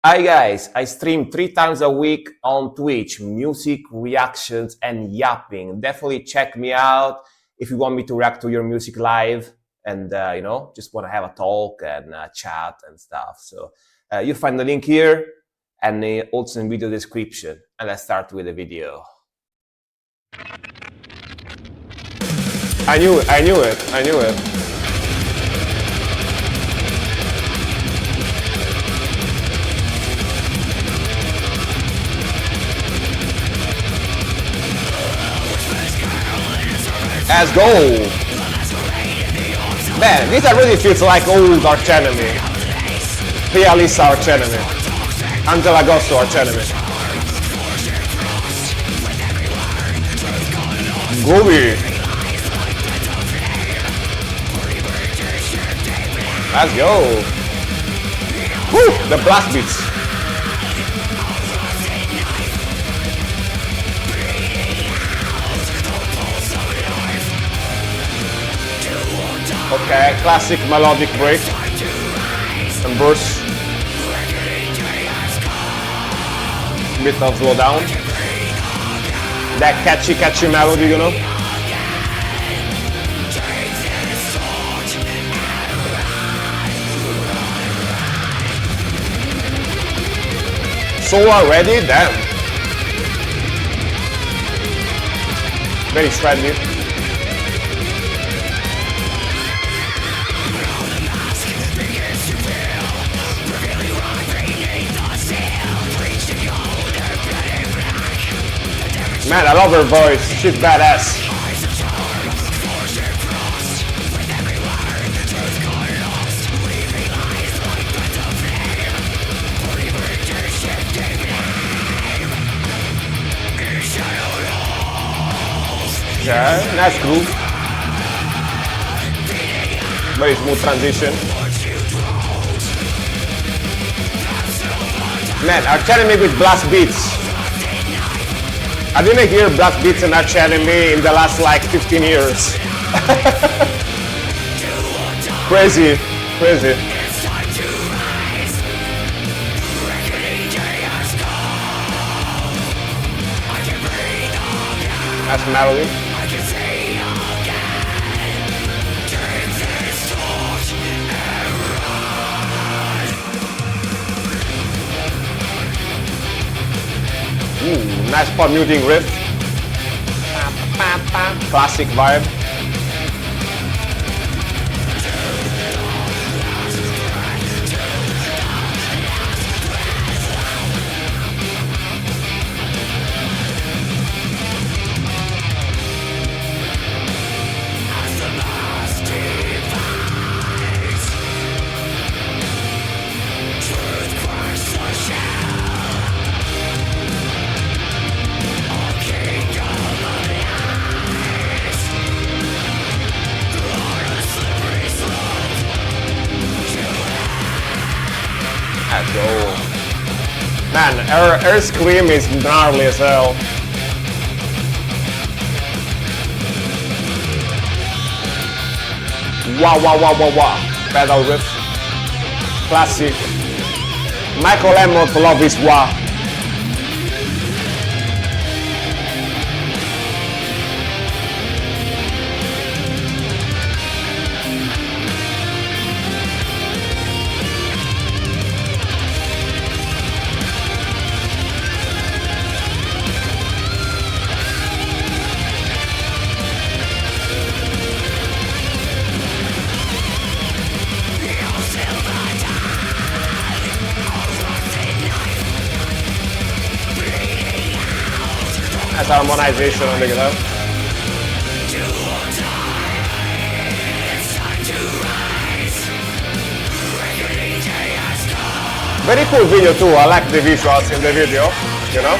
Hi guys, I stream 3 times a week on Twitch, music, reactions, and yapping. Definitely check me out if you want me to react to your music live and just want to have a talk and chat and stuff. So you find the link here and also in video description. And let's start with the video. I knew it. Let's go! Man, this already feels like old Arch Enemy. Pia Lisa Arch Enemy. Angela Gosso Arch Enemy. Groovy! Let's go! Woo! The blast beats. Okay, classic melodic break and burst. Bit of slowdown. That catchy melody, you know. So already, damn. Very trendy. Man, I love her voice. She's badass. Okay, nice groove. Very smooth transition. Man, Arch Enemy with blast beats. I didn't hear blast beats in Arch Enemy in the last like 15 years. Crazy. That's melody. Ooh, nice pop muting riff. Classic vibe. Let's go. Man, her scream is gnarly as hell. Wow. Pedal riff. Classic. Michael Amott love his wah. That's harmonization on the guitar. Very cool video too, I like the visuals in the video, you know.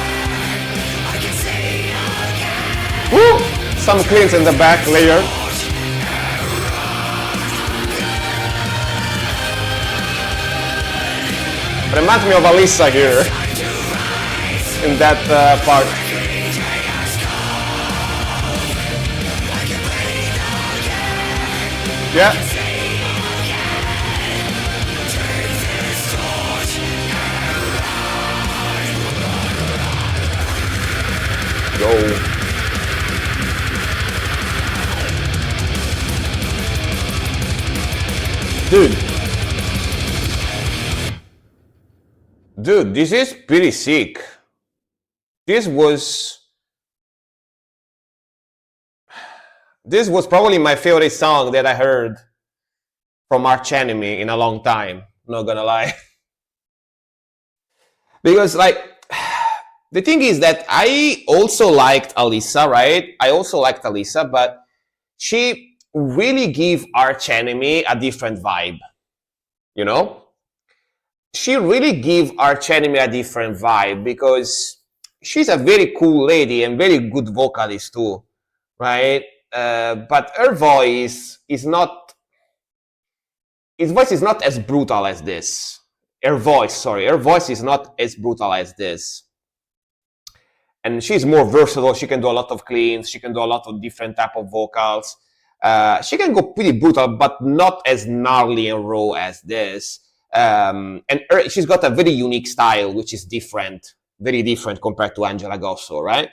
Woo! Some cleans in the back, layered. Reminds me of Alissa here, in that part. Yeah. go. Dude, this is pretty sick. This was probably my favorite song that I heard from Arch Enemy in a long time. Not gonna lie. Because like the thing is that I also liked Alissa, right? I also liked Alissa, but she really gave Arch Enemy a different vibe. You know? She really gave Arch Enemy a different vibe because she's a very cool lady and very good vocalist too, right? But her voice is not. His voice is not as brutal as this. Her voice is not as brutal as this. And she's more versatile. She can do a lot of cleans. She can do a lot of different type of vocals. She can go pretty brutal, but not as gnarly and raw as this. And she's got a very unique style, which is different, very different compared to Angela Gosso, right?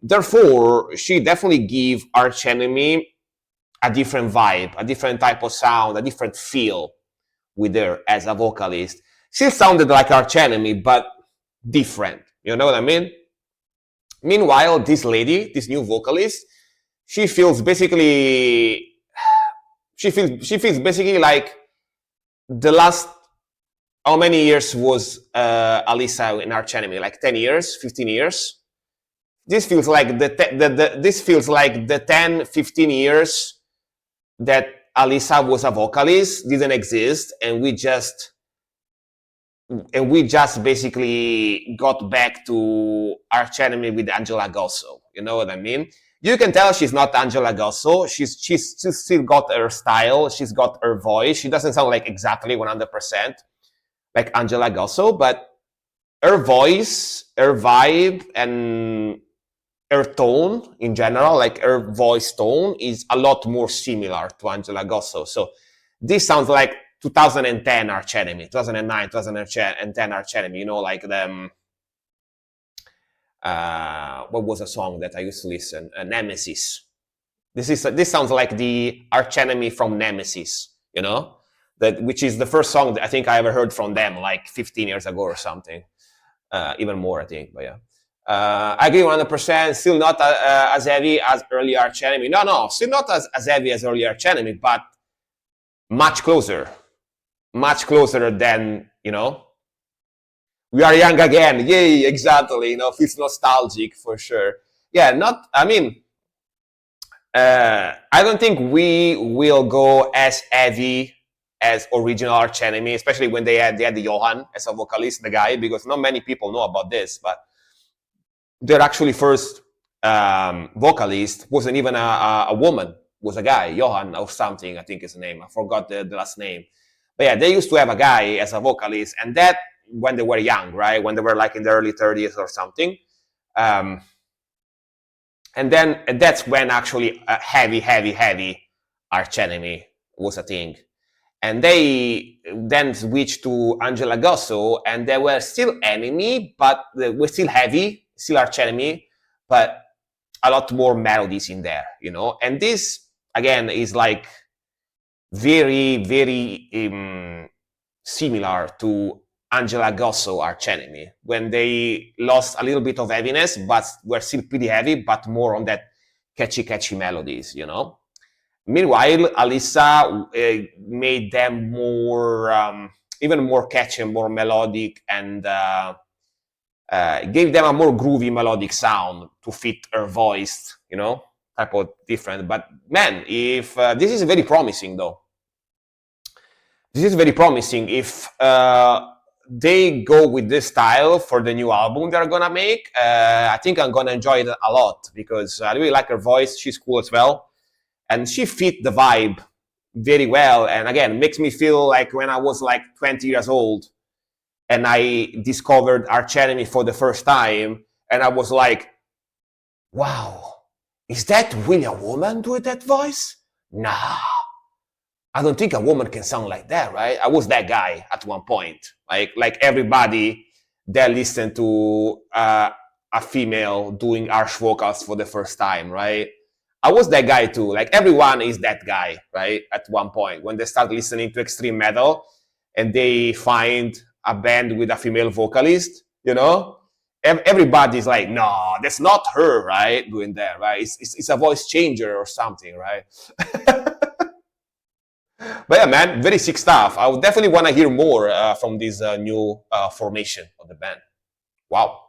Therefore, she definitely gave Arch Enemy a different vibe, a different type of sound, a different feel with her as a vocalist. Still sounded like Arch Enemy, but different. You know what I mean? Meanwhile, this lady, this new vocalist, she feels basically like the last, how many years was Alissa in Arch Enemy? Like 10 years, 15 years? This feels like the 10, 15 years that Alissa was a vocalist, didn't exist, and we just basically got back to Arch Enemy with Angela Gosso. You know what I mean? You can tell she's not Angela Gosso. She's still got her style. She's got her voice. She doesn't sound like exactly 100% like Angela Gosso, but her voice, her vibe, and her tone in general, like her voice tone, is a lot more similar to Angela Gosso. So this sounds like 2010 Arch Enemy, 2009, 2010 Arch Enemy. You know, like the what was a song that I used to listen? Nemesis. This sounds like the Arch Enemy from Nemesis. You know, which is the first song that I think I ever heard from them, like 15 years ago or something, even more, I think. But yeah. I agree 100%. Still not as heavy as early Arch Enemy. No, still not as heavy as early Arch Enemy, but much closer than, you know, we are young again. Yay, exactly. You know, feels nostalgic for sure. Yeah, I don't think we will go as heavy as original Arch Enemy, especially when they had the Johan as a vocalist, the guy, because not many people know about this, but their actually first vocalist wasn't even a woman, was a guy, Johan or something, I think his name. I forgot the last name. But yeah, they used to have a guy as a vocalist, and that when they were young, right? When they were like in the early 30s or something. And that's when actually heavy Arch Enemy was a thing. And they then switched to Angela Gosso, and they were still Enemy, but they were still heavy, still Arch Enemy, but a lot more melodies in there, you know? And this, again, is like very, very similar to Angela Gosso Arch Enemy, when they lost a little bit of heaviness, but were still pretty heavy, but more on that catchy melodies, you know? Meanwhile, Alissa made them more, even more catchy and more melodic, and gave them a more groovy melodic sound to fit her voice, you know, type of different. But man, if this is very promising though. This is very promising. If they go with this style for the new album they're gonna make, I think I'm gonna enjoy it a lot, because I really like her voice. She's cool as well, and she fit the vibe very well. And again, makes me feel like when I was like 20 years old and I discovered Arch Enemy for the first time, and I was like, wow, is that really a woman doing that voice? Nah, I don't think a woman can sound like that, right? I was that guy at one point. Like everybody that listened to a female doing harsh vocals for the first time, right? I was that guy too. Like everyone is that guy, right? At one point when they start listening to extreme metal and they find a band with a female vocalist, you know, everybody's like, no, that's not her, right? Doing that, right? It's a voice changer or something, right? But yeah, man, very sick stuff. I would definitely want to hear more from this new formation of the band. Wow.